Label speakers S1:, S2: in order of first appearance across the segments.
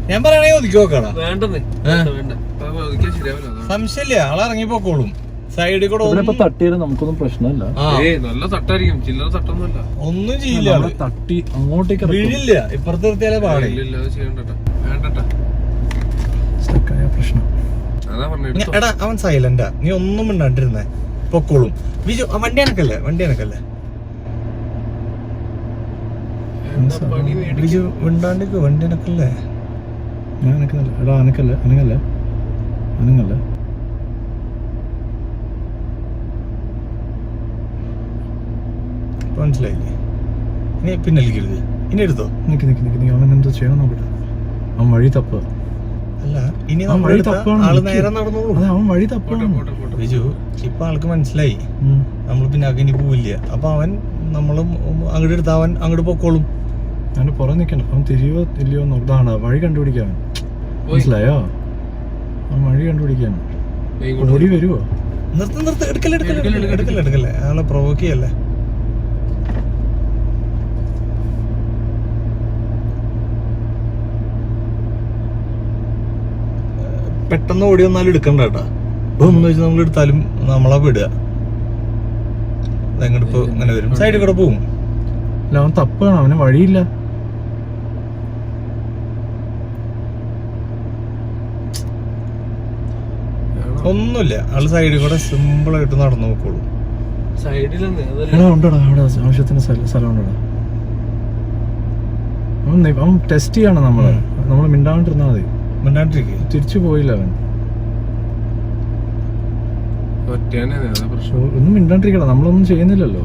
S1: ഞാൻ പറയണേ ഒതുക്കി നോക്കണം.
S2: വേണ്ടെന്നേ,
S1: സംശയമില്ല, ആളിറങ്ങി പോക്കോളും. സൈഡിൽ കൂടെ
S3: തട്ടിയാൽ നമുക്കൊന്നും പ്രശ്നമില്ല.
S2: നല്ല തട്ടായിരിക്കും, ചില്ലറ തട്ടൊന്നുമല്ല.
S1: ഒന്നും ചെയ്യില്ല,
S3: തട്ടി അങ്ങോട്ടേക്ക്
S1: വീഴില്ല. ഇപ്പുറത്ത് നിർത്തിയാലേ പാടേ.
S3: പ്രശ്നം.
S1: എടാ അവൻ സൈലന്റാ, നീ ഒന്നും മിണ്ടാണ്ടിരുന്നേ, പൊക്കോളും. വിജു വണ്ടി എനക്കല്ലേ, വണ്ടി എനക്കല്ലേ വിജു മിണ്ടാണ്ടിക്ക്, വണ്ടി എനക്കല്ലേ.
S3: ഞാൻ അനക്കുന്നില്ല. എടാ അനക്കല്ലേ, അനങ്ങല്ലേ, അനങ്ങല്ലേ.
S1: മനസ്സിലായില്ലേ? ഇനി പിന്നലിക്കരുത്, ഇനി എടുത്തോ.
S3: നിക്ക് നിക്ക് നിക്ക്, നീ അവൻ എന്തോ ചെയ്യണം നോക്കട്ടെ. അവൻ വഴി തപ്പുക.
S1: അല്ല, ഇനി
S3: അവൻ വഴി തപ്പാണ്.
S1: ആള് നേരെ നടന്നോളൂ.
S3: അതെ, അവൻ വഴി തപ്പാണ്.
S1: വിജു ഇപ്പൊ ആൾക്ക് മനസ്സിലായി നമ്മൾ പിന്നെ ഇനി പോവില്ല. അപ്പൊ അവൻ നമ്മളും അങ്ങോട്ട് എടുത്ത അവൻ അങ്ങോട്ട് പൊക്കോളും.
S3: അവന്റെ പുറം നിക്കണം. അവൻ തിരിയോ ഇല്ലയോ നോക്കാണ്, വഴി കണ്ടുപിടിക്കാൻ. മനസ്സിലായോ? അവൻ വഴി കണ്ടുപിടിക്കാൻ ഓടി വരുവോ?
S1: നിർത്ത് നിർത്ത്, എടുക്കല്ലേ, ആളെ പ്രൊവോക്ക് ചെയ്യല്ലേ. പെട്ടെന്ന് ഓടി വന്നാലും എടുക്കണ്ട കേട്ടാ. എന്ന് വെച്ചാൽ നമ്മൾ എടുത്താലും നമ്മളാ വിടുക. അങ്ങോട്ട് ഇപ്പൊ ഇങ്ങനെ വരും, സൈഡിൽ കൂടെ പോവും.
S3: അല്ല, അവൻ തപ്പാണ്, അവന് വഴിയില്ല.
S1: ഒന്നുമില്ല, ആള് സൈഡിൽ കൂടെ സിമ്പിൾ ആയിട്ട് നടന്നു നോക്കോളൂ.
S3: എടാ ഉണ്ടോടാ, അവിടെ ആവശ്യത്തിന് സ്ഥലം ഉണ്ടോടാ. അവൻ ടെസ്റ്റ് ചെയ്യണം നമ്മള് മിണ്ടാണ്ടിരുന്നാ മതി.
S1: മിണ്ടാണ്ടിരിക്കുക,
S3: തിരിച്ചു പോയില്ല അവൻ. ഒന്നും മിണ്ടാണ്ടിരിക്കണ, നമ്മളൊന്നും ചെയ്യുന്നില്ലല്ലോ.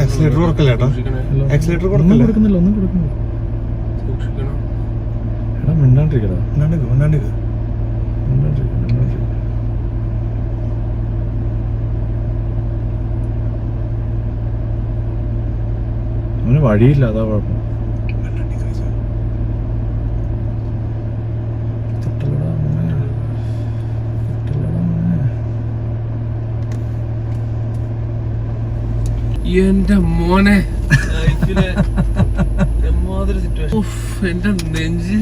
S1: ആക്സിലേറ്റർ കൊടുക്കില്ല, ആക്സിലേറ്റർ കൊടുക്കുന്നില്ല,
S3: ഒന്നും കൊടുക്കുന്നില്ല. എടാ മിണ്ടാണ്ടിരിക്കടാ,
S1: മിണ്ടാണ്ടിരിക്കുക.
S3: അവന് വഴിയില്ല, അതാ കുഴപ്പം.
S2: എന്റെ മോനെ, എന്റെ നെഞ്ച്